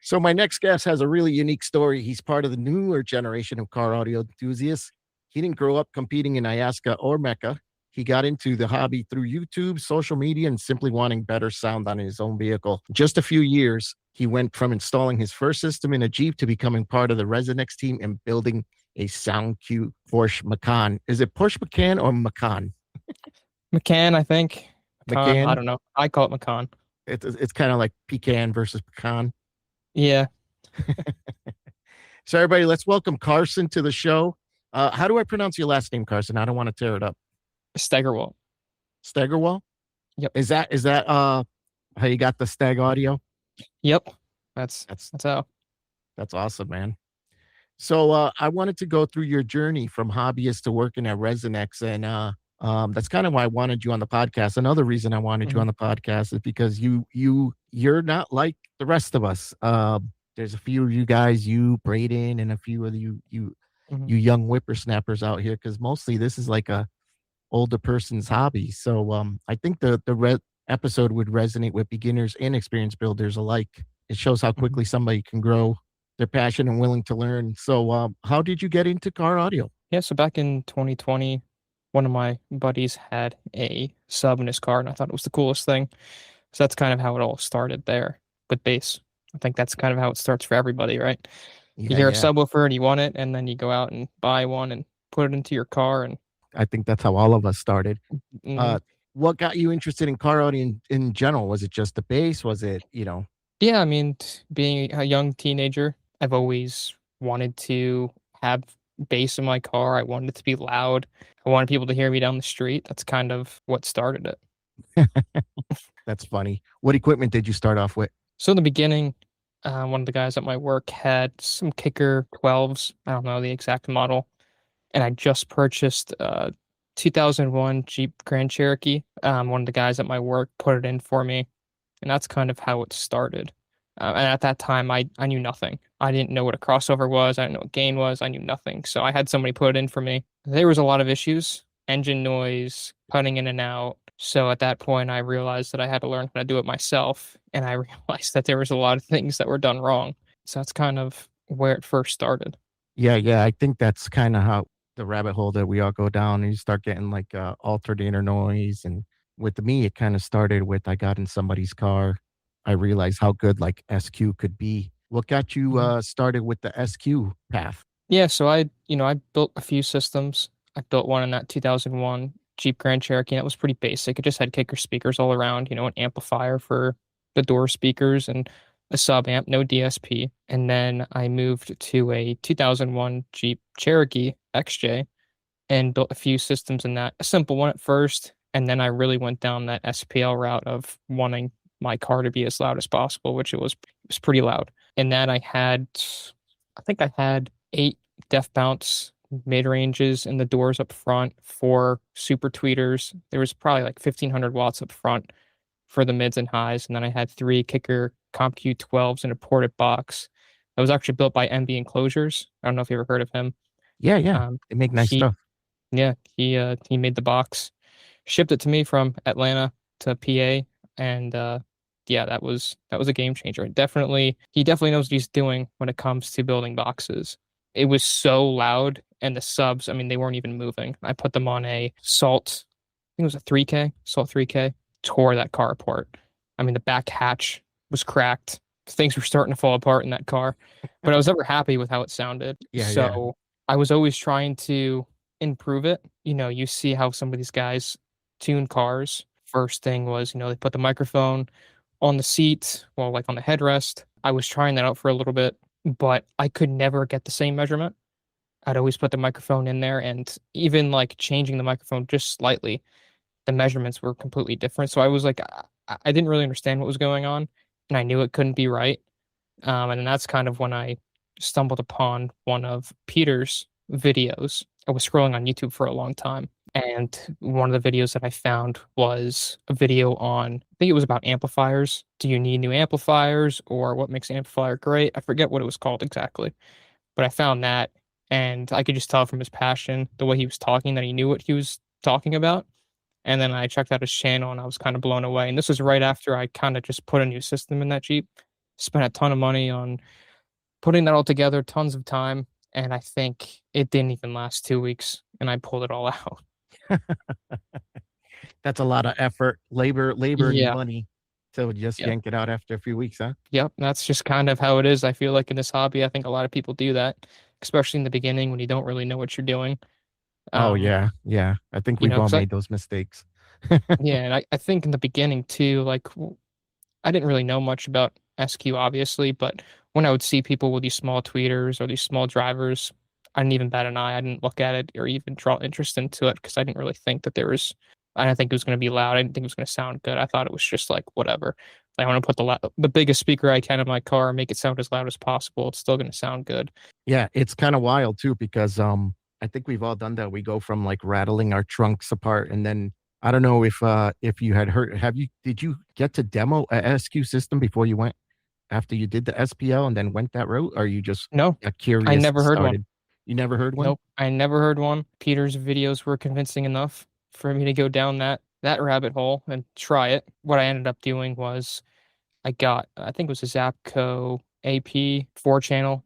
So my next guest has a really unique story. He's part of the newer generation of car audio enthusiasts. He didn't grow up competing in Ayahuasca or Mecca. He got into the hobby through YouTube, social media, and simply wanting better sound on his own vehicle. Just a few years, he went from installing his first system in a Jeep to becoming part of the Resonex team and building a SoundQ Porsche Macan. Is it Porsche Macan or Macan? McCann, I think. Macan, I Macan. don't know. I call it Macan. It's kind of like pecan versus pecan. Yeah, So everybody, let's welcome Carson to the show. How do I pronounce your last name, Carson? I don't want to tear it up. Steigerwald. Steigerwall? Yep. Is that how you got the Stag audio? Yep. That's That's that's how. that's awesome, man. So I wanted to go through your journey from hobbyist to working at Resonex, and that's kind of why I wanted you on the podcast. Another reason I wanted you Mhm. on the podcast is because you're not like the rest of us. There's a few of you guys, you Braden, and a few of Mhm. you young whippersnappers out here, because mostly this is like a older person's hobby. So I think the episode would resonate with beginners and experienced builders alike. It shows how Mhm. quickly somebody can grow their passion and willing to learn. So how did you get into car audio? Yeah, so back in 2020, one of my buddies had a sub in his car, and I thought it was the coolest thing. So that's kind of how it all started there with bass. I think that's kind of how it starts for everybody, right? You Yeah, hear a yeah. subwoofer and you want it, and then you go out and buy one and put it into your car. And I think that's how all of us started. mhm. Uh, what got you interested in car audio in general? Was it just the bass? Was it, Yeah, I mean, being a young teenager, I've always wanted to have bass in my car. I wanted it to be loud. I wanted people to hear me down the street. That's kind of what started it. that's funny. What equipment did you start off with? So in the beginning, one of the guys at my work had some Kicker 12s. I don't know the exact model, and I just purchased a 2001 Jeep Grand Cherokee. One of the guys at my work put it in for me, and that's kind of how it started. And at that time, I knew nothing. I didn't know what a crossover was. I didn't know what gain was. I knew nothing. So I had somebody put it in for me. There was a lot of issues, engine noise, cutting in and out. So at that point, I realized that I had to learn how to do it myself, and I realized that there was a lot of things that were done wrong. So that's kind of where it first started. Yeah, yeah. I think that's kind of how the rabbit hole that we all go down, and you start getting like alternator noise. And with me, it kind of started with I got in somebody's car. I realized how good like SQ could be. What got you Mhm. started with the SQ path? Yeah, so I built a few systems. I built one in that 2001 Jeep Grand Cherokee, and it was pretty basic. It just had kicker speakers all around, an amplifier for the door speakers and a sub amp, no DSP. And then I moved to a 2001 Jeep Cherokee XJ and built a few systems in that. A simple one at first, and then I really went down that SPL route of wanting my car to be as loud as possible, which it was pretty loud. And that I think I had 8 def bounce mid ranges in the doors up front, 4 super tweeters. There was probably like 1500 watts up front for the mids and highs, and then I had 3 kicker CompQ 12s in a ported box. That was actually built by MB Enclosures. I don't know if you ever heard of him. Yeah, yeah. Um, They make nice he stuff. yeah, he made the box, shipped it to me from Atlanta to PA, and yeah, that was a game changer. He definitely knows what he's doing when it comes to building boxes. It was so loud, and the subs, I mean, they weren't even moving. I put them on a Salt, I think it was a 3K, Salt 3K, tore that car apart. I mean, the back hatch was cracked. Things were starting to fall apart in that car, but I was never happy with how it sounded. Yeah, yeah. So I was always trying to improve it. You see how some of these guys tune cars. First thing was, they put the microphone on the seat, well, like on the headrest. I was trying that out for a little bit, but I could never get the same measurement. I'd always put the microphone in there, and even like changing the microphone just slightly, the measurements were completely different. So I was like, I didn't really understand what was going on, and I knew it couldn't be right. And then that's kind of when I stumbled upon one of Peter's videos. I was scrolling on YouTube for a long time, and one of the videos that I found was a video on, I think it was about amplifiers. Do you need new amplifiers, or what makes an amplifier great? I forget what it was called exactly, but I found that, and I could just tell from his passion, the way he was talking, that he knew what he was talking about. And then I checked out his channel, and I was kind of blown away. And this was right after I kind of just put a new system in that Jeep. spent a ton of money on putting that all together, tons of time, and I think it didn't even last 2 weeks, and I pulled it all out. That's a lot of effort, labor and Yeah, money to just yeah, yank it out after a few weeks, huh? yep, that's just kind of how it is, I feel like in this hobby, I think a lot of people do that, especially in the beginning when you don't really know what you're doing. Oh Um, yeah, yeah. I think you we've know, all 'cause made those mistakes. yeah, and I think in the beginning too, like I didn't really know much about SQ, obviously, but when I would see people with these small tweeters or these small drivers, I didn't even bat an eye. I didn't look at it or even draw interest into it because I didn't really think that there was. I didn't think it was going to be loud. I didn't think it was going to sound good. I thought it was just like whatever. I want to put the biggest speaker I can in my car and make it sound as loud as possible. It's still going to sound good. Yeah, it's kind of wild too because I think we've all done that. We go from like rattling our trunks apart and then I don't know if you had heard did you get to demo a SQ system before you went after you did the SPL and then went that route or you just No, got I curious never and heard one. started? You never heard one? Nope, I never heard one. Peter's videos were convincing enough for me to go down that rabbit hole and try it. What I ended up doing was I think it was a Zapco AP 4 channel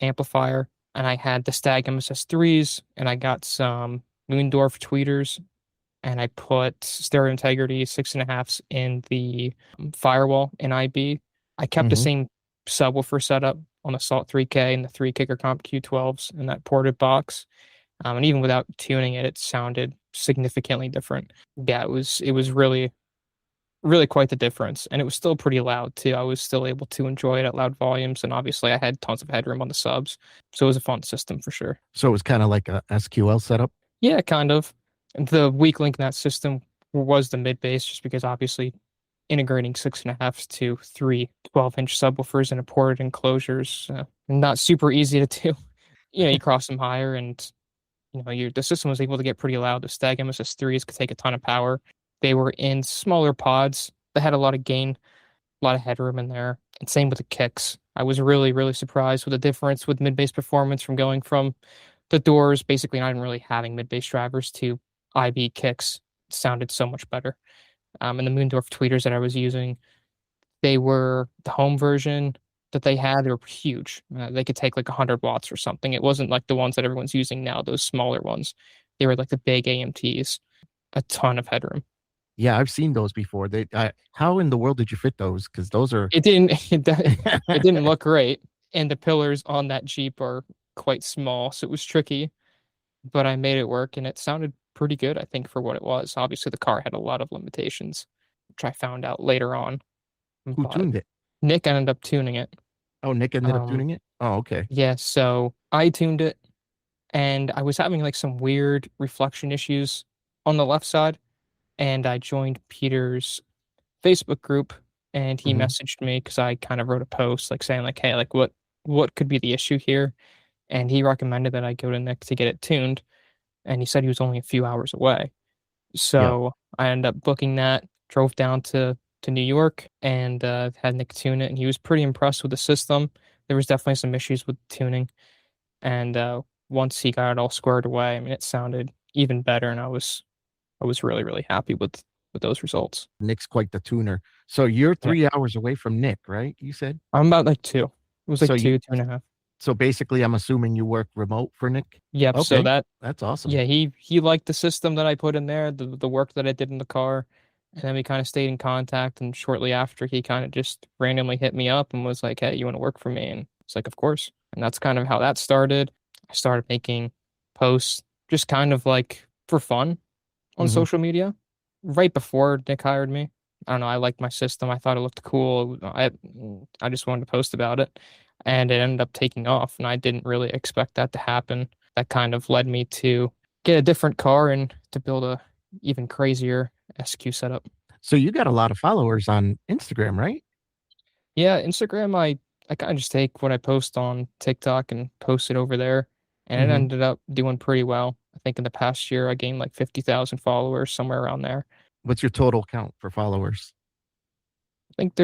amplifier, and I had the Stag MSS3s, and I got some Moondorf tweeters, and I put stereo integrity 6.5s in the firewall in IB. I kept the Mhm. same subwoofer setup on the Salt 3K and the 3 kicker comp Q12s in that ported box. And even without tuning it, it sounded significantly different. Yeah, it was really quite the difference. And it was still pretty loud too. I was still able to enjoy it at loud volumes. And obviously I had tons of headroom on the subs. So it was a fun system for sure. So it was kind of like a SQL setup. Yeah, kind of. The weak link in that system was the mid bass, just because obviously integrating 6.5s to three 12-inch subwoofers and a ported enclosures, not super easy to do. You cross them higher and the system was able to get pretty loud. The Stag MSS3s could take a ton of power. They were in smaller pods that had a lot of gain, a lot of headroom in there. And same with the kicks. I was really, really surprised with the difference with mid bass performance from going from the doors, basically not even really having mid bass drivers, to IB kicks. It sounded so much better. And the Moondorf tweeters that I was using, they were the home version that they had. They were huge. They could take like 100 watts or something. It wasn't like the ones that everyone's using now, those smaller ones. They were like the big AMTs, a ton of headroom. Yeah, I've seen those before. How in the world did you fit those? Because those are It didn't it didn't look great, and the pillars on that Jeep are quite small, so it was tricky, but I made it work and it sounded pretty good, I think, for what it was. Obviously, the car had a lot of limitations, which I found out later on, who but tuned it? Nick ended up tuning it. Oh, Nick ended up Um, tuning it? Oh, okay. yeah, so I tuned it and I was having like some weird reflection issues on the left side, and I joined Peter's Facebook group and he Mhm. messaged me because I kind of wrote a post like saying like, hey, like what could be the issue here? And he recommended that I go to Nick to get it tuned. And he said he was only a few hours away. Yep. So I ended up booking that, drove down to New York and had Nick tune it. And he was pretty impressed with the system. There was definitely some issues with tuning. And once he got it all squared away, I mean, it sounded even better. And I was really, really happy with those results. Nick's quite the tuner. So you're Yeah. 3 hours away from Nick, right? You said? I'm about like two. It was So like you 2.5. so basically I'm assuming you work remote for Nick? Yep. So Okay. that That's awesome. Yeah, he liked the system that I put in there, the work that I did in the car, and then we kind of stayed in contact. And shortly after, he kind of just randomly hit me up and was like, "Hey, you want to work for me?" And it's like, "Of course." And that's kind of how that started. I started making posts just kind of like for fun on Mhm. social media right before Nick hired me. I don't know. I liked my system. I thought it looked cool. I just wanted to post about it, and it ended up taking off. And I didn't really expect that to happen. That kind of led me to get a different car and to build a even crazier SQ setup. So you got a lot of followers on Instagram, right? Yeah, Instagram. I kind of just take what I post on TikTok and post it over there, and it Mhm. ended up doing pretty well. I think in the past year I gained like 50,000 followers, somewhere around there. What's your total count for followers? I think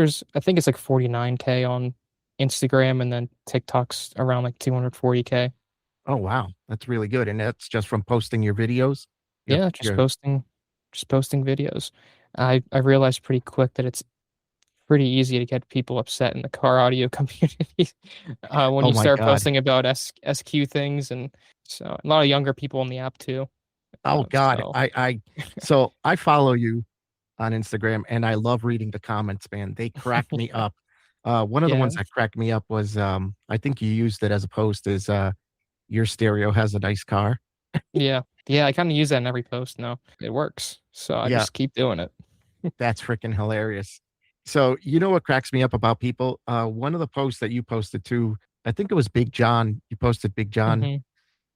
it's like 49K on Instagram, and then TikTok's around like 240K. Oh, wow. That's really good. And that's just from posting your videos? Your Yeah, your just posting videos. I realized pretty quick that it's pretty easy to get people upset in the car audio community when Oh you my start god. posting about SQ things, and so a lot of younger people in the app too. Oh god. So So I follow you on Instagram and I love reading the comments, man. They crack me up. One of the ones yeah, that cracked me up was I think you used it as a post is your stereo has a nice car. yeah. I kind of use that in every post now. It works, so I Yeah, just keep doing it. that's freaking hilarious. So, you know what cracks me up about people? One of the posts that you posted too, I think it was Big John. You posted Big John, hmm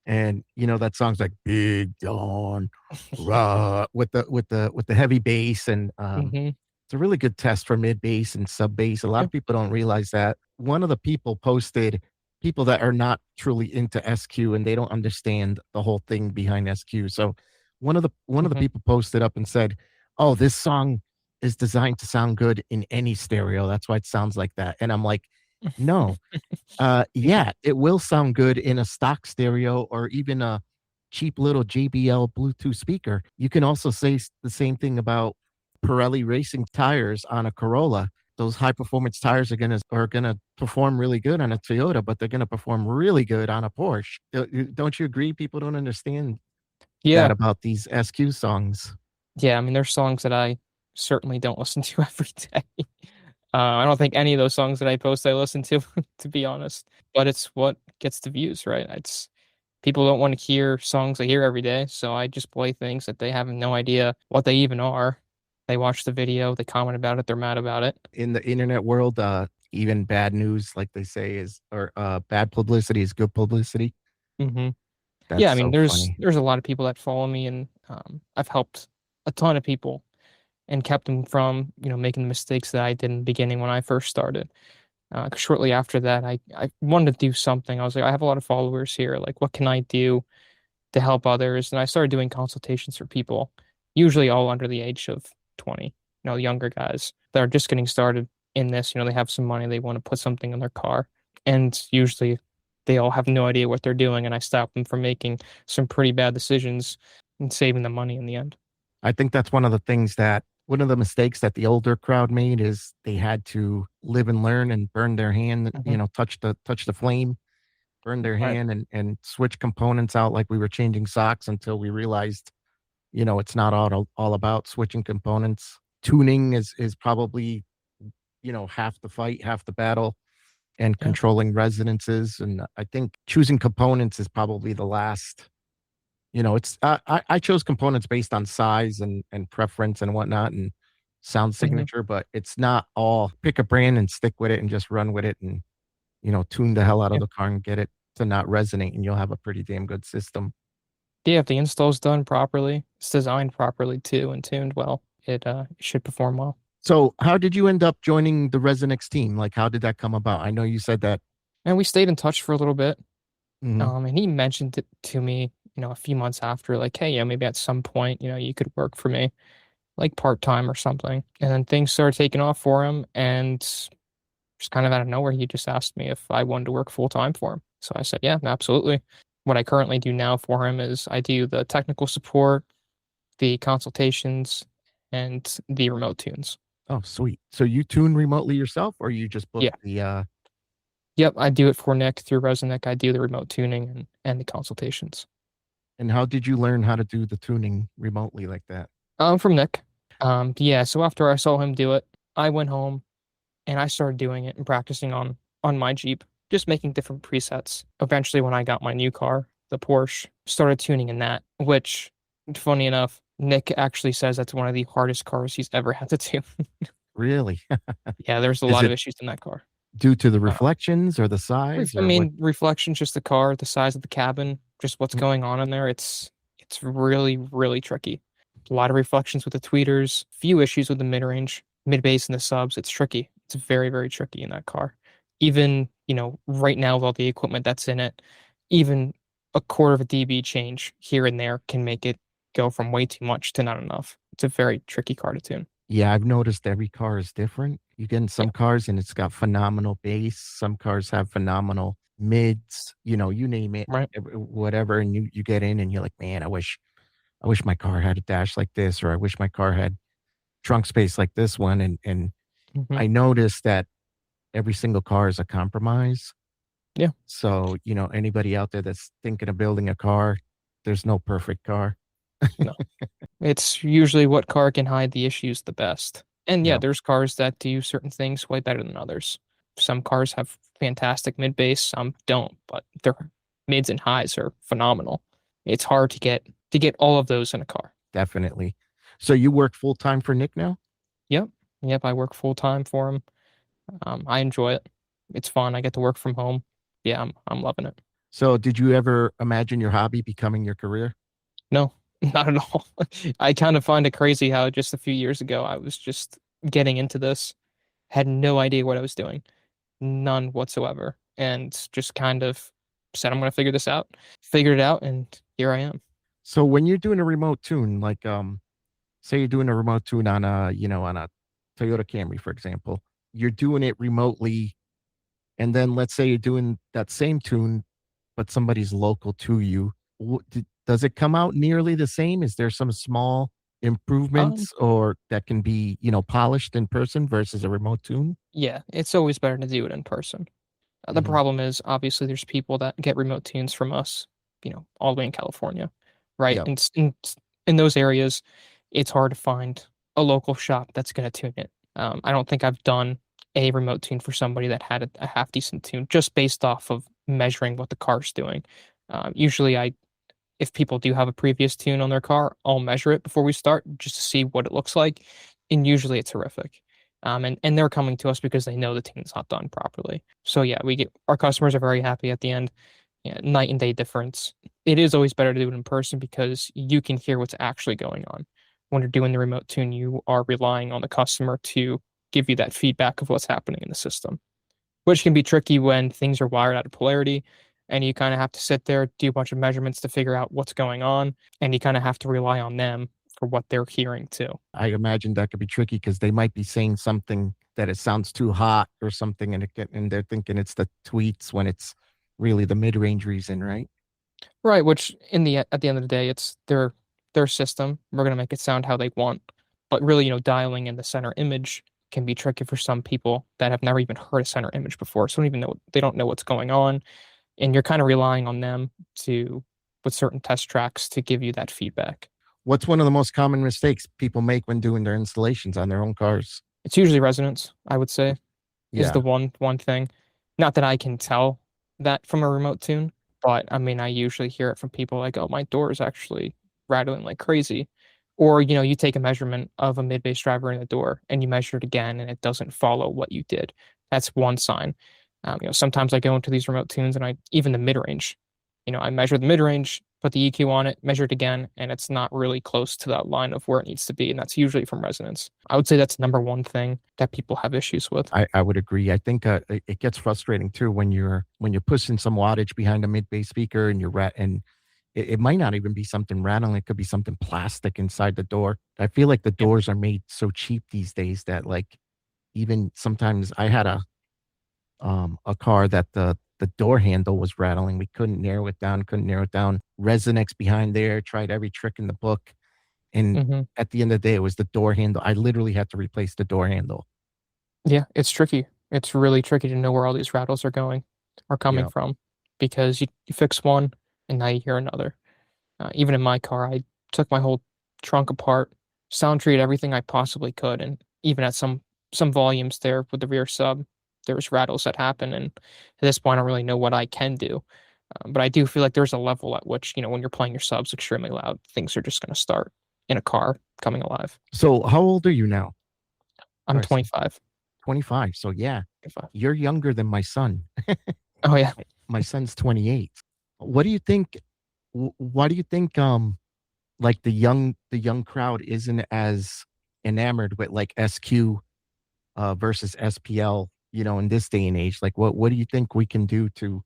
and you know that song's like Big John, rah, with the heavy bass, and hmm it's a really good test for mid bass and sub bass. A lot Yep. of people don't realize that. One of the people posted people that are not truly into SQ and they don't understand the whole thing behind SQ. So one of the hmm people posted up and said, "Oh, this song is designed to sound good in any stereo. That's why it sounds like that." And I'm like, "No, yeah, it will sound good in a stock stereo or even a cheap little JBL Bluetooth speaker. You can also say the same thing about Pirelli racing tires on a Corolla. Those high performance tires are gonna perform really good on a Toyota, but they're gonna perform really good on a Porsche. Don't you agree? People don't understand that Yeah, about these SQ songs. yeah. I mean, there's songs that I certainly don't listen to every day. I don't think any of those songs that I post I listen to, to be honest. But it's what gets the views, right? It's people don't want to hear songs they hear every day, so I just play things that they have no idea what they even are. They watch the video, they comment about it, they're mad about it. In the internet world, even bad news, like they say, is or bad publicity is good publicity. hmm Yeah, That's I mean, so there's funny. there's a lot of people that follow me, and I've helped a ton of people and kept them from making the mistakes that I did in the beginning when I first started. 'Cause shortly after that, I wanted to do something. I was like, I have a lot of followers here. Like, what can I do to help others? And I started doing consultations for people, usually all under the age of 20, younger guys that are just getting started in this. They have some money, they want to put something in their car. And usually they all have no idea what they're doing. And I stop them from making some pretty bad decisions and saving them money in the end. I think that's one of the mistakes that the older crowd made is they had to live and learn and burn their hand, hmm touch the flame, burn their Right. hand and switch components out like we were changing socks until we realized, it's not all about switching components. Tuning is probably, half the fight, half the battle and Yeah. controlling resonances. And I think choosing components is probably the last. It's I chose components based on size and preference and whatnot and sound hmm signature, but it's not all pick a brand and stick with it and just run with it and tune the hell out of Yeah. the car and get it to not resonate and you'll have a pretty damn good system. Yeah, if the install's done properly, it's designed properly too and tuned well, it should perform well. So how did you end up joining the Resonix team? Like how did that come about? I know you said that. And we stayed in touch for a little bit. Mhm. And he mentioned it to me, a few months after, like, hey, yeah, maybe at some point, you could work for me, like part-time or something. And then things started taking off for him, and just kind of out of nowhere, he just asked me if I wanted to work full-time for him. So I said, yeah, absolutely. What I currently do now for him is I do the technical support, the consultations, and the remote tunes. Oh, sweet. So you tune remotely yourself or you just book Yeah. the Yep, I do it for Nick through Resonic. I do the remote tuning and the consultations. and how did you learn how to do the tuning remotely like that? From Nick. Yeah, so after I saw him do it, I went home and I started doing it and practicing on my Jeep, just making different presets. Eventually, when I got my new car, the Porsche, started tuning in that, which, funny enough, Nick actually says that's one of the hardest cars he's ever had to tune. Really? Yeah, there's a Is lot of it issues in that car. due to the Uh, reflections or the size I or what? mean, reflections, just the car, the size of the cabin, just what's Mm, going on in there. It's really, really tricky. A lot of reflections with the tweeters, few issues with the mid range, mid bass and the subs. It's tricky. It's very, very tricky in that car. Even, right now with all the equipment that's in it, even a quarter of a dB change here and there can make it go from way too much to not enough. It's a very tricky car to tune. Yeah, I've noticed every car is different. You get in Yeah, some cars and it's got phenomenal bass. Some cars have phenomenal mids, you name it, right. whatever. And you get in and you're like, man, I wish my car had a dash like this, or I wish my car had trunk space like this one. And Mhm. I noticed that every single car is a compromise. Yeah, So, anybody out there that's thinking of building a car, there's no perfect car. no. It's usually what car can hide the issues the best. And yeah, Yeah, there's cars that do certain things way better than others. Some cars have fantastic mid bass, some don't, but their mids and highs are phenomenal. It's hard to get all of those in a car. definitely. So you work full time for Nick now? Yep. Yep, I work full time for him. I enjoy it. It's fun. I get to work from home. Yeah, I'm loving it. So did you ever imagine your hobby becoming your career? No, not at all. I kind of find it crazy how just a few years ago I was just getting into this, had no idea what I was doing, none whatsoever, and just kind of said I'm gonna figure this out. Figured it out, and here I am. So when you're doing a remote tune, like say you're doing a remote tune on a Toyota Camry, for example, you're doing it remotely, and then let's say you're doing that same tune, but somebody's local to you. Does it come out nearly the same? Is there some small Um, improvements or that can be, polished in person versus a remote tune? yeah, it's always better to do it in person. The Hmm. problem is obviously there's people that get remote tunes from us, all the way in California, right? Yeah. In those areas, it's hard to find a local shop that's going to tune it. I don't think I've done a remote tune for somebody that had a half decent tune just based off of measuring what the car's doing. Usually, if people do have a previous tune on their car, I'll measure it before we start just to see what it looks like, and usually it's horrific. And they're coming to us because they know the tune's not done properly. So yeah, we get our customers are very happy at the end. Yeah, night and day difference. It is always better to do it in person because you can hear what's actually going on. When you're doing the remote tune, you are relying on the customer to give you that feedback of what's happening in the system, which can be tricky when things are wired out of polarity and you kind of have to sit there, do a bunch of measurements to figure out what's going on, and you kind of have to rely on them for what they're hearing too. I imagine that could be tricky because they might be saying something that it sounds too hot or something, and they're thinking it's the tweets when it's really the mid range reason, right? Right, which at the end of the day, it's their system. We're gonna make it sound how they want. But really, dialing in the center image can be tricky for some people that have never even heard a center image before. So they don't know what's going on. And you're kind of relying on them to with certain test tracks to give you that feedback. What's one of the most common mistakes people make when doing their installations on their own cars? It's usually resonance, I would say, is Yeah. the one thing. Not that I can tell that from a remote tune, but I mean, I usually hear it from people like, "Oh, my door is actually rattling like crazy." Or, you take a measurement of a mid-bass driver in the door and you measure it again and it doesn't follow what you did. That's one sign. Sometimes I go into these remote tunes and even the mid-range, I measure the mid-range, put the EQ on it, measure it again, and it's not really close to that line of where it needs to be. And that's usually from resonance. I would say that's number one thing that people have issues with. I would agree. I think it gets frustrating too when you're pushing some wattage behind a mid bass speaker and and it might not even be something rattling. It could be something plastic inside the door. I feel like the Yep. doors are made so cheap these days that like even sometimes I had a car that the door handle was rattling. We couldn't narrow it down, couldn't narrow it down. Resonix behind there, tried every trick in the book. And Hmm. at the end of the day, it was the door handle. I literally had to replace the door handle. Yeah, it's tricky. It's really tricky to know where all these rattles are coming Yeah. from, because you fix one and now you hear another. Even in my car, I took my whole trunk apart, sound treated everything I possibly could, and even at some volumes there with the rear sub, there was rattles that happen. And at this point, I don't really know what I can do. But I do feel like there's a level at which, when you're playing your subs extremely loud, things are just going to start in a car coming alive. So how old are you now, I'm Carson? 25. 25. So yeah, 25. you're younger than my son. Oh yeah. My son's 28. What do you think? Why do you think like the young crowd isn't as enamored with like SQ versus SPL, in this day and age? Like what do you think we can do to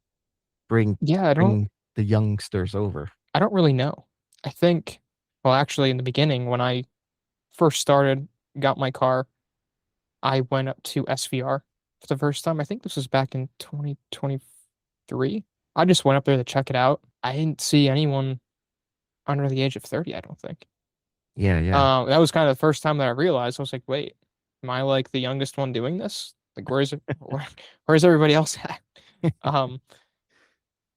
bring Yeah, I don't bring the youngsters over? I don't really know. I think, well, actually, in the beginning, when I first started, got my car, I went up to SVR for the first time. I think this was back in 2023. I just went up there to check it out. I didn't see anyone under the age of 30, I don't think. Yeah, yeah. That was kind of the first time that I realized. I was like, wait. Am I like the youngest one doing this? Like, where's everybody else at? Um,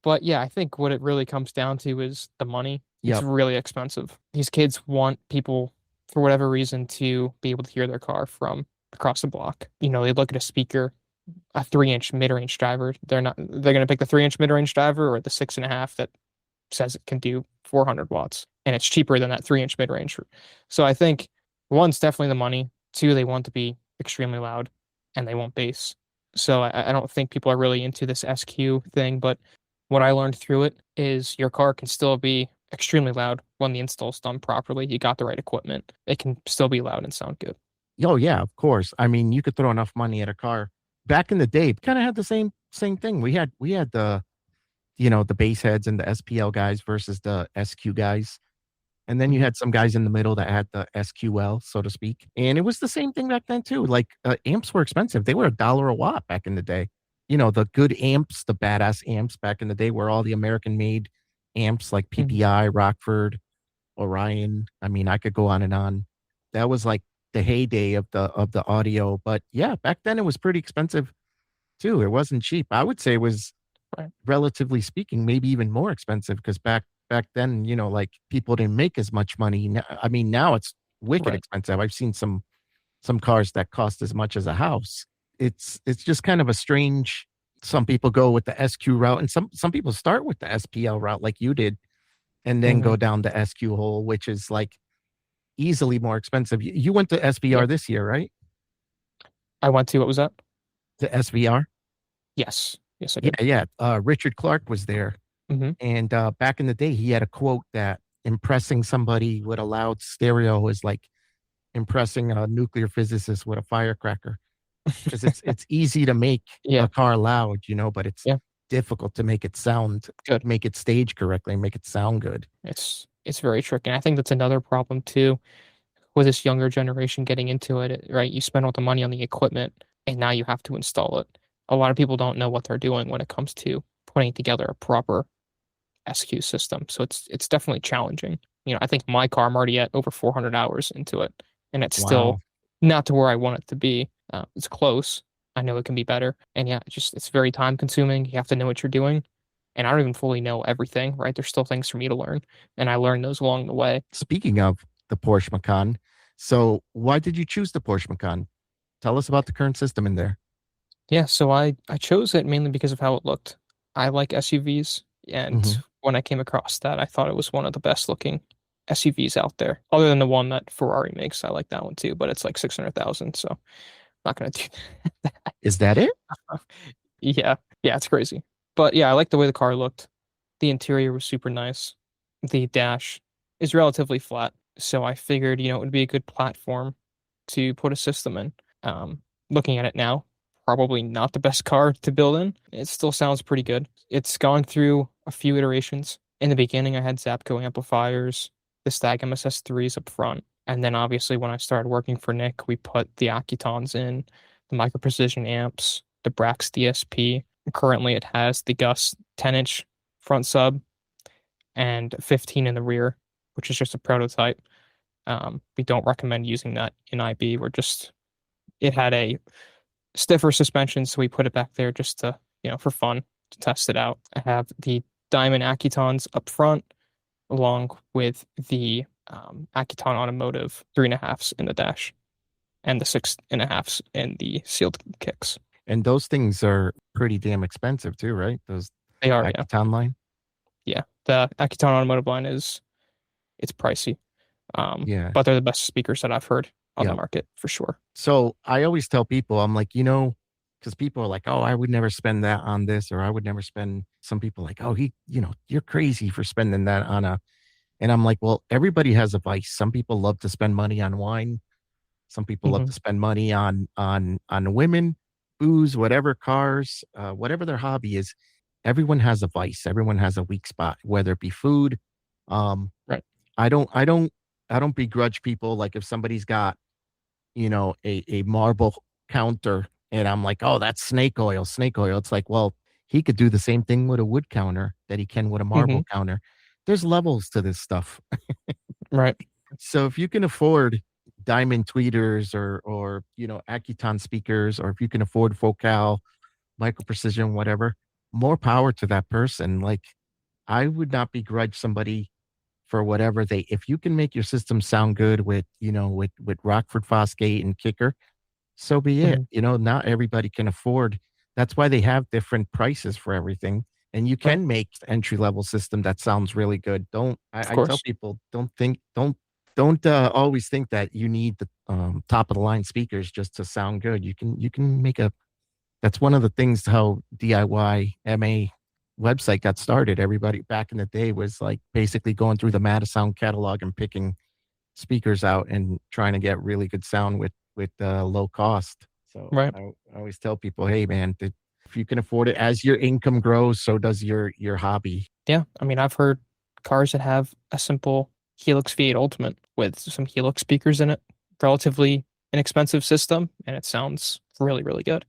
but yeah, I think what it really comes down to is the money. It's Yep. really expensive. These kids want people, for whatever reason, to be able to hear their car from across the block. They look at a speaker, a 3-inch mid-range driver. They're going to pick the 3-inch mid-range driver or the 6.5 that says it can do 400 watts and it's cheaper than that 3-inch mid-range. So I think one's definitely the money. Two, they want to be extremely loud and they want bass. So I don't think people are really into this SQ thing, but what I learned through it is your car can still be extremely loud when the install's done properly. You got the right equipment. It can still be loud and sound good. Oh yeah, of course. I mean, you could throw enough money at a car. Back in the day, kind of had the same thing. We had the the base heads and the SPL guys versus the SQ guys. And then you Mhm, had some guys in the middle that had the SQL, so to speak. And it was the same thing back then too. Like amps were expensive. They were $1 a watt back in the day. The good amps, the badass amps back in the day were all the American made amps like mhm, PPI, Rockford, Orion. I mean, I could go on and on. That was like the heyday of the audio. But yeah, back then it was pretty expensive too. It wasn't cheap. I would say it was, right, relatively speaking, maybe even more expensive because back then, like people didn't make as much money. I mean, now it's wicked right. expensive. I've seen some cars that cost as much as a house. It's just kind of a strange. Some people go with the SQ route, and some people start with the SPL route, like you did, and then Mhm, go down the SQ hole, which is like easily more expensive. You went to yeah. SVR this year, right? I went to, what was that? To SVR, Yes. Yes, I yeah, did. yeah. Richard Clark was there. Hmm. And back in the day, he had a quote that impressing somebody with a loud stereo is like impressing a nuclear physicist with a firecracker. Because it's easy to make Yeah. a car loud, but it's Yeah. difficult to Good. make it stage correctly, and make it sound good. It's very tricky. And I think that's another problem too with this younger generation getting into it, right? You spend all the money on the equipment and now you have to install it. A lot of people don't know what they're doing when it comes to putting together a proper SQ system. So it's definitely challenging. I think my car, I'm already at over 400 hours into it, and it's still Wow. not to where I want it to be. It's close. I know it can be better, and yeah, it's very time consuming. You have to know what you're doing, and I don't even fully know everything. Right? There's still things for me to learn, and I learned those along the way. Speaking of the Porsche Macan, so why did you choose the Porsche Macan? Tell us about the current system in there. Yeah, so I chose it mainly because of how it looked. I like SUVs, and Hmm. when I came across that, I thought it was one of the best looking SUVs out there. Other than the one that Ferrari makes, I like that one too, but it's like 600,000, so not gonna do that. Is that it? Yeah, yeah, it's crazy. But yeah, I like the way the car looked. The interior was super nice. The dash is relatively flat, so I figured, it would be a good platform to put a system in. Looking at it now, probably not the best car to build in. It still sounds pretty good. It's gone through a few iterations. In the beginning, I had Zapco amplifiers, the Stag MSS3s up front, and then obviously when I started working for Nick, we put the Accutons in, the Micro Precision amps, the Brax DSP. Currently, it has the Gus 10-inch front sub and 15 in the rear, which is just a prototype. We don't recommend using that in IB. It had a stiffer suspension, so we put it back there just to, for fun, to test it out. I have the Diamond Accutons up front, along with the Accuton Automotive 3.5s in the dash and the 6.5s in the sealed kicks. And those things are pretty damn expensive too, right? Those They are, yeah. Accuton line. Yeah. The Accuton Automotive line it's pricey. Yeah. But they're the best speakers that I've heard on the Yeah. market for sure. So I always tell people, I'm like, because people are like, oh, I would never spend that on this, or I would never spend. Some people like, oh, you're crazy for spending that on a. And I'm like, well, everybody has a vice. Some people love to spend money on wine. Some people love Hmm. to spend money on women, booze, whatever, cars, whatever their hobby is. Everyone has a vice. Everyone has a weak spot, whether it be food. Um, Right. I don't, I don't, I don't begrudge people. Like if somebody's got a marble counter, and I'm like, oh, that's snake oil, snake oil. It's like, well, he could do the same thing with a wood counter that he can with a Hmm. marble counter. There's levels to this stuff. Right. So if you can afford diamond tweeters or Accuton speakers, or if you can afford Focal, micro precision, whatever, more power to that person. Like I would not begrudge somebody for whatever they if you can make your system sound good with Rockford Fosgate and Kicker, so be it. Mhm. Not everybody can afford. That's why they have different prices for everything. And you Right. can make entry level system that sounds really good. Don't Of I tell course. people don't always think that you need the top of the line speakers just to sound good. You can make a that's one of the things how DIY MA website got started. Everybody back in the day was like basically going through the Matasound catalog and picking speakers out and trying to get really good sound with low cost. So Right. I always tell people, hey man, if you can afford it, as your income grows, so does your hobby. Yeah. I mean, I've heard cars that have a simple Helix V8 Ultimate with some Helix speakers in it, relatively inexpensive system, and it sounds really, really good.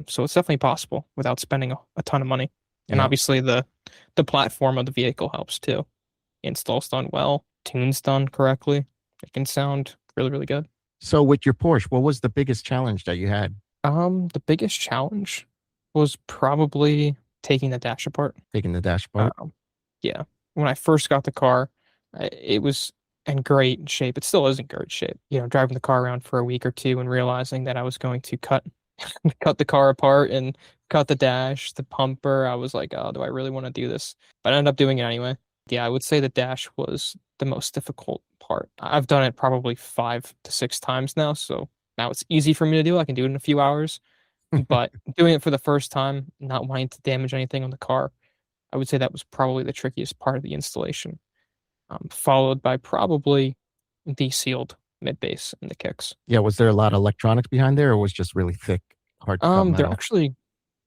So it's definitely possible without spending a ton of money. And Yeah. obviously the platform of the vehicle helps too. Install's done well, tune's done correctly. It can sound really, really good. So with your Porsche, what was the biggest challenge that you had The biggest challenge was probably taking the dash apart. taking the dash apart? Um, yeah, when I first got the car, it was in great shape. It still is in great shape. Driving the car around for a week or two and realizing that I was going to cut the car apart and cut the dash, the bumper. I was like, oh, do I really want to do this? But I ended up doing it anyway. Yeah, I would say the dash was the most difficult part. I've done it probably 5 to 6 times now, so now it's easy for me to do. I can do it in a few hours. But doing it for the first time, not wanting to damage anything on the car, I would say that was probably the trickiest part of the installation, followed by probably the sealed mid bass and the kicks. Yeah, was there a lot of electronics behind there, or was just really thick, hard to cut There metal? actually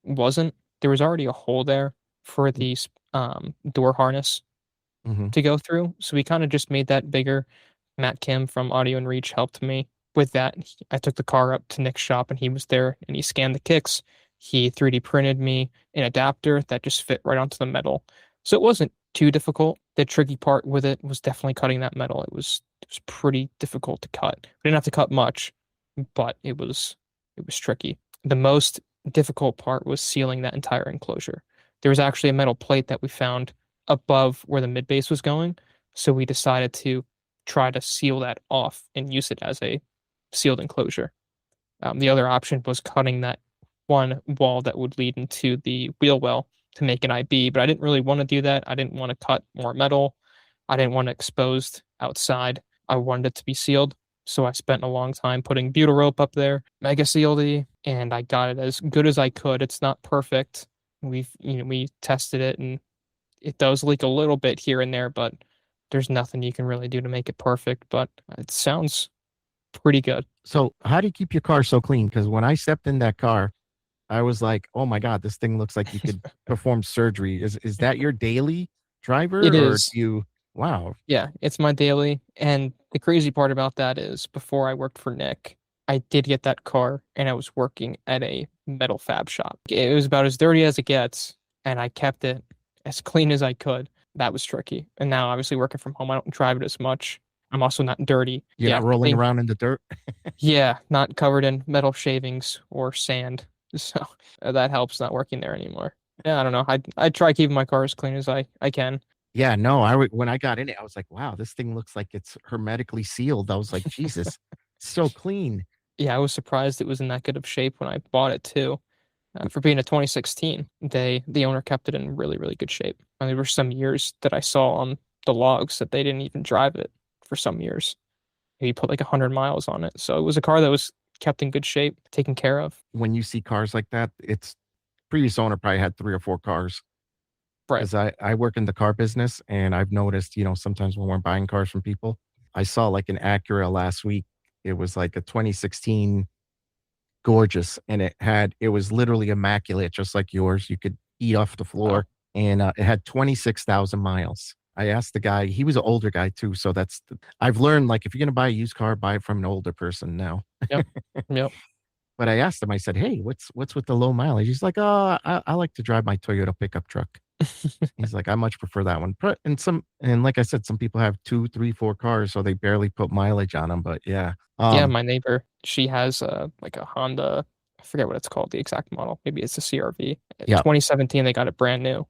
wasn't. There was already a hole there for the door harness Mm-hmm. to go through, so we kind of just made that bigger. Matt Kim from Audio and Reach helped me with that. I took the car up to Nick's shop and he was there and he scanned the kicks. He 3D printed me an adapter that just fit right onto the metal. So it wasn't too difficult. The tricky part with it was definitely cutting that metal. It was pretty difficult to cut. We didn't have to cut much, but it was tricky. The most difficult part was sealing that entire enclosure. There was actually a metal plate that we found above where the mid base was going, so we decided to try to seal that off and use it as a sealed enclosure. The other option was cutting that one wall that would lead into the wheel well to make an IB, but I didn't really want to do that. I didn't want to cut more metal. I didn't want it exposed outside. I wanted it to be sealed. So I spent a long time putting butyl rope up there, mega sealed, and I got it as good as I could. It's not perfect. We tested it and it does leak a little bit here and there, but there's nothing you can really do to make it perfect. But it sounds pretty good. So how do you keep your car so clean? Because when I stepped in that car, I was like, "Oh my god, this thing looks like you could perform surgery." Is that your daily It driver, or do is. you? Wow. Yeah, it's my daily. And the crazy part about that is before I worked for Nick, I did get that car and I was working at a metal fab shop. It was about as dirty as it gets, and I kept it as clean as I could. That was tricky. And now, obviously, working from home, I don't drive it as much. I'm also not dirty. You're Yeah, not I rolling think, around in the dirt. yeah, not covered in metal shavings or sand. So that helps not working there anymore. Yeah, I don't know. I try keeping my car as clean as I can. Yeah, no, when I got in it, I was like, "Wow, this thing looks like it's hermetically sealed." I was like, "Jesus, it's so clean." Yeah, I was surprised it was in that good of shape when I bought it too. For being a 2016, the owner kept it in really, really good shape. And there were some years that I saw on the logs that they didn't even drive it for some years. He put like 100 miles on it. So it was a car that was kept in good shape, taken care of. When you see cars like that, it's previous owner probably had 3 or 4 cars. Right. 'Cause I work in the car business, and I've noticed, sometimes when we're buying cars from people, I saw, like, an Acura last week. It was, like, a 2016 gorgeous, and it was literally immaculate, just like yours. You could eat off the Wow. floor, and, it had 26,000 miles. I asked the guy he was an older guy too, so I've learned, like, if you're gonna buy a used car, buy it from an older person now. Yep. Yep. But I asked him, I said, "Hey, what's with the low mileage?" He's like, "Oh, I like to drive my Toyota pickup truck." He's like, I much prefer that one. And like I said, some people have two, three, four cars, so they barely put mileage on them. But yeah, Yeah, my neighbor, she has like a Honda, I forget what it's called, the exact model. Maybe it's a CRV. yeah. 2017, they got it brand new.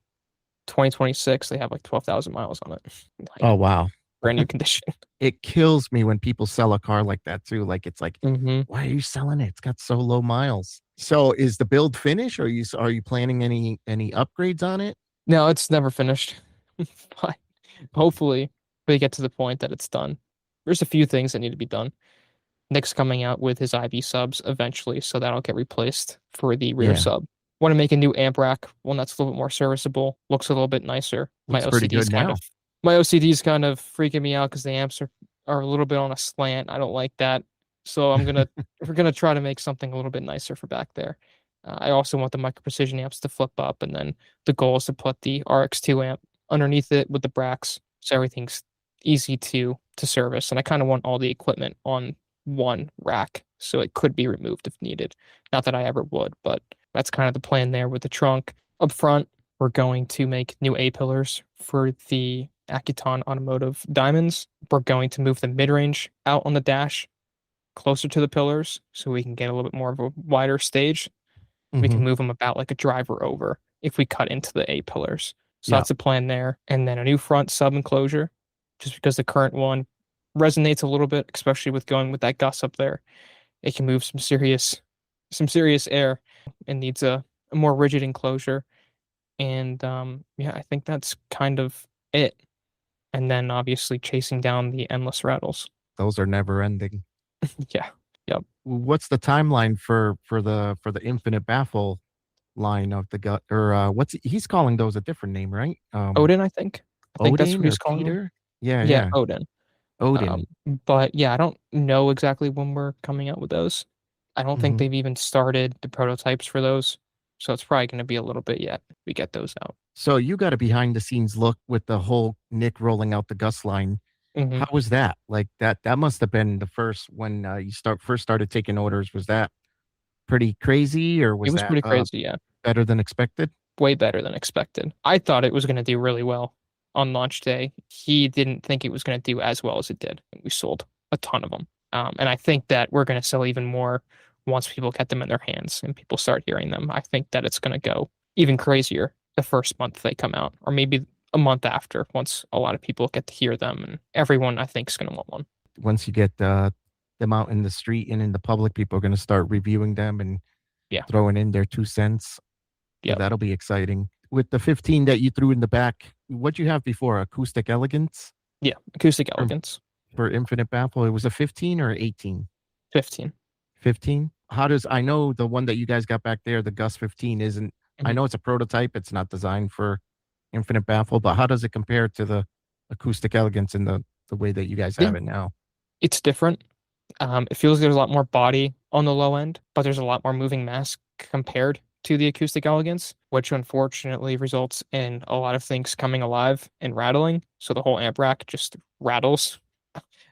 2026, they have like 12,000 miles on it. Oh Like wow, brand new condition. it kills me when people sell a car like that too. Like it's like, Hmm. why are you selling it? It's got so low miles. So is the build finished? Or are you planning any upgrades on it? No, it's never finished. But hopefully we get to the point that it's done. There's a few things that need to be done. Nick's coming out with his IV subs eventually, so that'll get replaced for the rear Yeah, sub. Want to make a new amp rack, one that's a little bit more serviceable, looks a little bit nicer. looks pretty good now. My OCD's kind of freaking me out because the amps are a little bit on a slant. I don't like that. So we're gonna try to make something a little bit nicer for back there. I also want the micro precision amps to flip up, and then the goal is to put the RX2 amp underneath it with the bracks, so everything's easy to service. And I kind of want all the equipment on one rack, so it could be removed if needed. Not that I ever would, but that's kind of the plan there with the trunk. Up front, we're going to make new A pillars for the Accuton Automotive Diamonds. We're going to move the mid range out on the dash closer to the pillars so we can get a little bit more of a wider stage. We can Hmm. move them about like a driver over if we cut into the A pillars. So Yeah. that's a plan there. And then a new front sub enclosure, just because the current one resonates a little bit, especially with going with that Gus up there. It can move some serious air and needs a more rigid enclosure. And yeah, I think that's kind of it. And then obviously chasing down the endless rattles. Those are never ending. Yeah. Yep. What's the timeline for the infinite baffle line of the gut? Or what's he's calling those a different name, right? Odin, I think. I think that's Odin what or he's calling them. Peter? Yeah, Yeah, yeah. Odin. Odin. But yeah, I don't know exactly when we're coming out with those. I don't think Hmm. they've even started the prototypes for those. So it's probably going to be a little bit yet we get those out. So you got a behind the scenes look with the whole Nick rolling out the Gus line. Hmm. How was that? Like that must have been the first when you first started taking orders. Was that pretty crazy or It was was that pretty crazy, yeah. better than expected? Way better than expected. I thought it was going to do really well on launch day. He didn't think it was going to do as well as it did. We sold a ton of them. And I think that we're going to sell even more once people get them in their hands and people start hearing them. I think that it's going to go even crazier the first month they come out, or maybe a month after, once a lot of people get to hear them. And everyone, I think, is going to want one. Once you get them out in the street and in the public, people are going to start reviewing them and Yeah. throwing in their 2 cents. So Yep. that'll be exciting. With the 15 that you threw in the back, what you have before? Acoustic Elegance Yeah. Acoustic for, elegance. for Infinite Baffle. It was a 15 or 18? 15. 15. How does I know the one that you guys got back there, the Gus 15 isn't, I Mhm. know it's a prototype, it's not designed for Infinite Baffle, but how does it compare to the Acoustic Elegance in the way that you guys Yeah. have it now? It's different. It feels like there's a lot more body on the low end, but there's a lot more moving mass compared to the acoustic elegance, which unfortunately results in a lot of things coming alive and rattling. So the whole amp rack just rattles,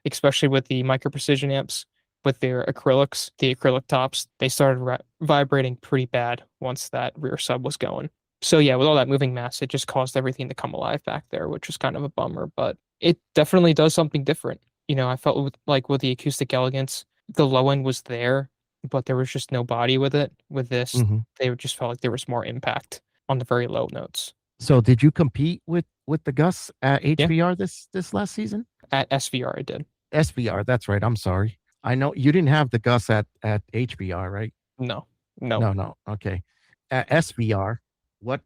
especially with the micro precision amps with their acrylics, the acrylic tops. They started vibrating pretty bad once that rear sub was going. So yeah, with all that moving mass, it just caused everything to come alive back there, which was kind of a bummer, but it definitely does something different. I felt like with the acoustic elegance, the low end was there, but there was just no body with it. With this, Hmm. they just felt like there was more impact on the very low notes. So did you compete with the Gus at Yeah, HVR this last season? at SVR, I did. SVR, that's right. I'm sorry. I know you didn't have the Gus at HVR, right? No, no. No, no. Okay. At SVR, what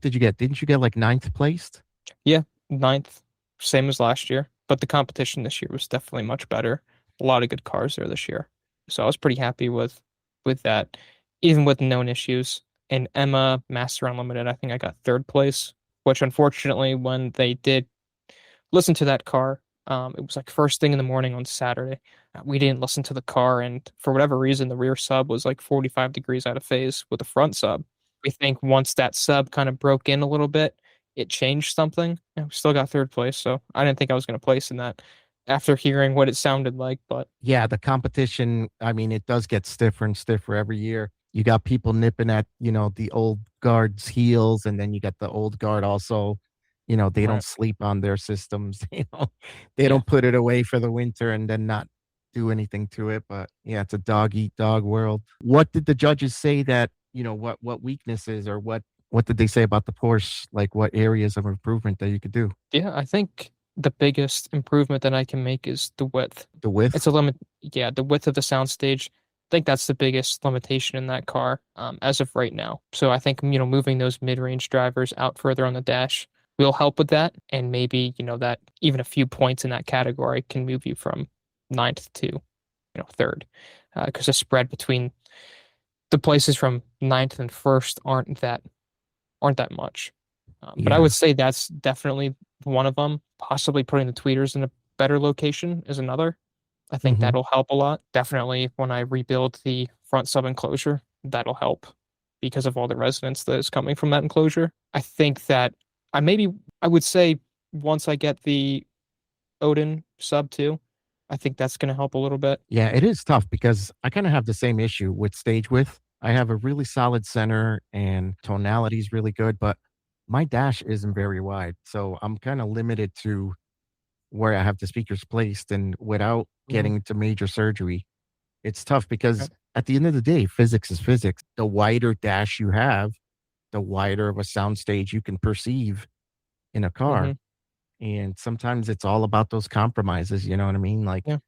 did you get? Didn't you get like ninth placed? Yeah, ninth, same as last year, but the competition this year was definitely much better. A lot of good cars there this year, so I was pretty happy with that, even with known issues. And Emma Master Unlimited, I think I got third place, which unfortunately, when they did listen to that car, it was like first thing in the morning on Saturday. We didn't listen to the car, and for whatever reason, the rear sub was like 45 degrees out of phase with the front sub. We think once that sub kind of broke in a little bit, it changed something. And we still got third place, so I didn't think I was going to place in that after hearing what it sounded like. But Yeah, the competition, I mean, it does get stiffer and stiffer every year. You got people nipping at, the old guard's heels, and then you got the old guard also, they don't Right. sleep on their systems. They Yeah. don't put it away for the winter and then not do anything to it. But yeah, it's a dog eat dog world. What did the judges say that, what weaknesses, or what did they say about the Porsche? Like what areas of improvement that you could do? Yeah, I think the biggest improvement that I can make is the width. The It's width? a limit. Yeah, the width of the soundstage. I think that's the biggest limitation in that car, as of right now. So I think, moving those mid-range drivers out further on the dash will help with that. And maybe, that even a few points in that category can move you from ninth to, third. Because the spread between the places from ninth and first aren't that much. But I Yeah. would say that's definitely one of them. Possibly putting the tweeters in a better location is another. I think Hmm. that'll help a lot. Definitely when I rebuild the front sub enclosure, that'll help because of all the resonance that is coming from that enclosure. I think that maybe I would say once I get the Odin sub too, I think that's going to help a little bit. Yeah, it is tough because I kind of have the same issue with stage width. I have a really solid center and tonality is really good, but my dash isn't very wide. So I'm kind of limited to where I have the speakers placed. And without Mhm. getting to major surgery, it's tough because Right. at the end of the day, physics is physics. The wider dash you have, the wider of a soundstage you can perceive in a car. Mhm. And sometimes it's all about those compromises. You know what I mean? Like, Yeah.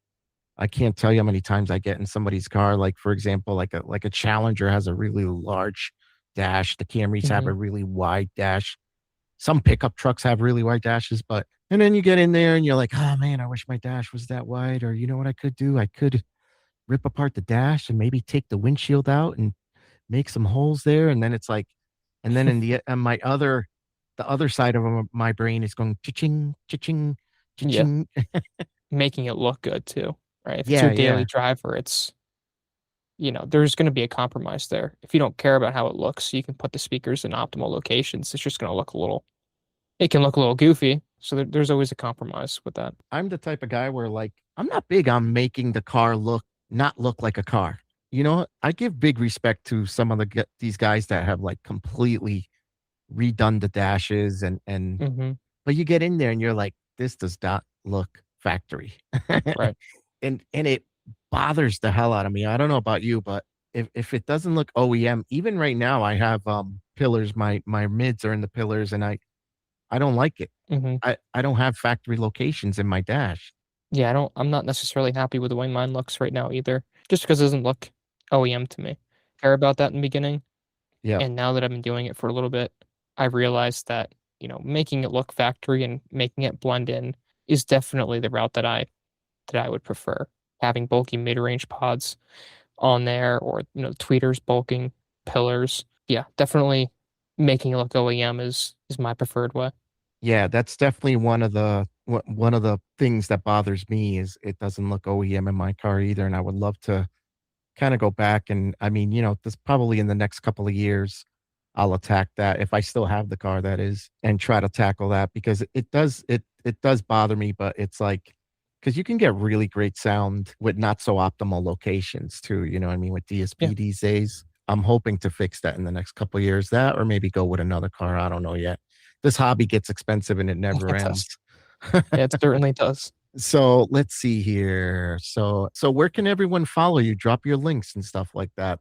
I can't tell you how many times I get in somebody's car. Like, for example, like a Challenger has a really large dash. The Camrys have a Mhm. really wide dash. Some pickup trucks have really wide dashes, but and then you get in there and you're like, oh man, I wish my dash was that wide. Or you know what I could do? I could rip apart the dash and maybe take the windshield out and make some holes there. And then it's like, and then in the the other side of my brain is going cha-ching, cha-ching, Yeah. cha-ching. Making it look good too, right? If it's Yeah, your daily yeah. driver, there's going to be a compromise there. If you don't care about how it looks, you can put the speakers in optimal locations. It's just going to it can look a little goofy. So there's always a compromise with that. I'm the type of guy where like I'm not big on making the car not look like a car. I give big respect to some of these guys that have like completely redone the dashes and Hmm. but you get in there and you're like, this does not look factory. Right. And it bothers the hell out of me. I don't know about you, but if it doesn't look OEM, even right now I have pillars, my mids are in the pillars and I don't like it. Hmm. I don't have factory locations in my dash. Yeah, I'm not necessarily happy with the way mine looks right now either, just because it doesn't look OEM to me. Care about that in the beginning. Yeah. And now that I've been doing it for a little bit, I realized that, making it look factory and making it blend in is definitely the route that I would prefer. Having bulky mid-range pods on there or, tweeters, bulking pillars. Yeah, definitely making it look OEM is my preferred way. Yeah, that's definitely one of the things that bothers me is it doesn't look OEM in my car either. And I would love to kind of go back and I mean, this probably in the next couple of years, I'll attack that if I still have the car that is and try to tackle that because it does bother me, but it's like because you can get really great sound with not so optimal locations too, you know what I mean, with Yeah, DSP these days. I'm hoping to fix that in the next couple of years, that or maybe go with another car. I don't know yet. This hobby gets expensive and it never it does. ends. Yeah, it certainly does. So let's see here. So where can everyone follow you? Drop your links and stuff like that.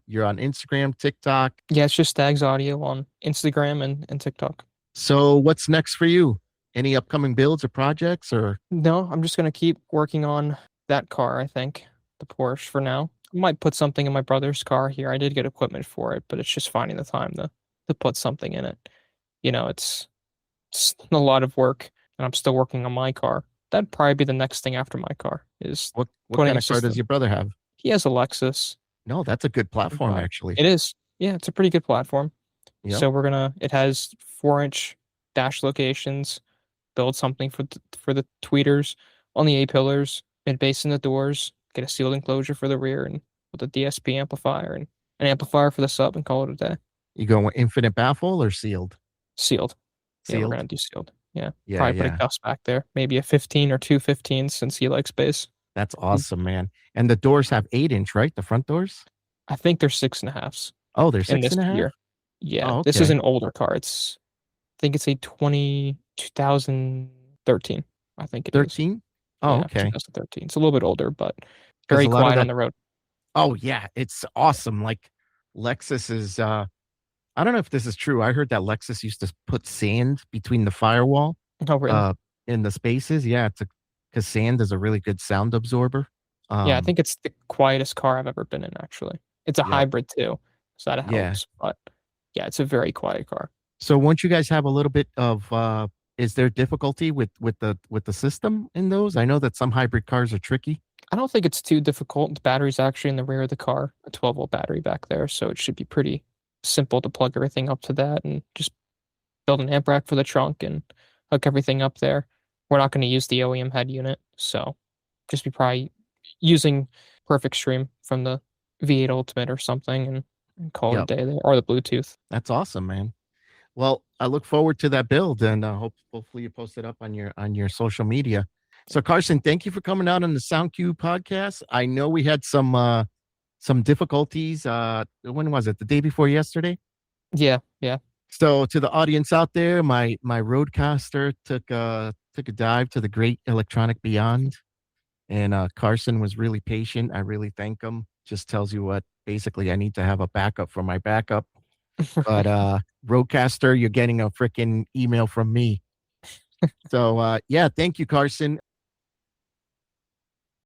You're on Instagram, TikTok. Yeah, it's just Stags Audio on Instagram and TikTok. So what's next for you? Any upcoming builds or projects or No, I'm just gonna keep working on that car, I think. The Porsche for now. I might put something in my brother's car here. I did get equipment for it, but it's just finding the time to put something in it. It's a lot of work, and I'm still working on my car. That'd probably be the next thing after my car is what putting kind a of car does system. your brother have? He has a Lexus, No, that's a good platform but actually. it is, yeah, it's a pretty good platform. Yep. So it has 4-inch dash locations, build something for the tweeters on the A pillars, mid bass in the doors, get a sealed enclosure for the rear, and with a DSP amplifier and an amplifier for the sub, and call it a day. You going with infinite baffle or sealed? Sealed. Yeah, we're Sealed? gonna do sealed. Yeah, Yeah, probably put a yeah. Gus back there, maybe a 15 or two 15s since he likes bass. That's awesome, man. And the doors have 8-inch, right? The front doors? I think they're 6.5s Oh, they're in six this and a half. year. Yeah, Oh, this is okay. an older car. I think it's a 2013. I think it is. 13. Oh, Yeah, okay. 2013. It's a little bit older, but Because very a lot of quiet on that. the road. Oh yeah, it's awesome. Like Lexus is. I don't know if this is true. I heard that Lexus used to put sand between the firewall, Oh, really? uh, in the spaces. Yeah, it's a because sand is a really good sound absorber. Yeah, I Um, think it's the quietest car I've ever been in, actually. It's a yep, hybrid too, so that yeah. helps. But yeah, it's a very quiet car. So once you guys have a little bit of, is there difficulty with the system in those? I know that some hybrid cars are tricky. I don't think it's too difficult. The battery's actually in the rear of the car, a 12-volt battery back there, so it should be pretty simple to plug everything up to that and just build an amp rack for the trunk and hook everything up there. We're not going to use the OEM head unit, so just be probably using Perfect Stream from the V8 Ultimate or something and call it a Yep, day there, or the Bluetooth. that's awesome, man. Well, I look forward to that build, and hopefully you post it up on your social media. So Carson, thank you for coming out on the SoundQ podcast. I know we had some difficulties. When was it? The day before yesterday. Yeah, yeah. So to the audience out there, my roadcaster took a dive to the great electronic beyond, and Carson was really patient. I really thank him. Just tells you what basically I need to have a backup for my backup. But roadcaster, you're getting a freaking email from me. So yeah, thank you, Carson.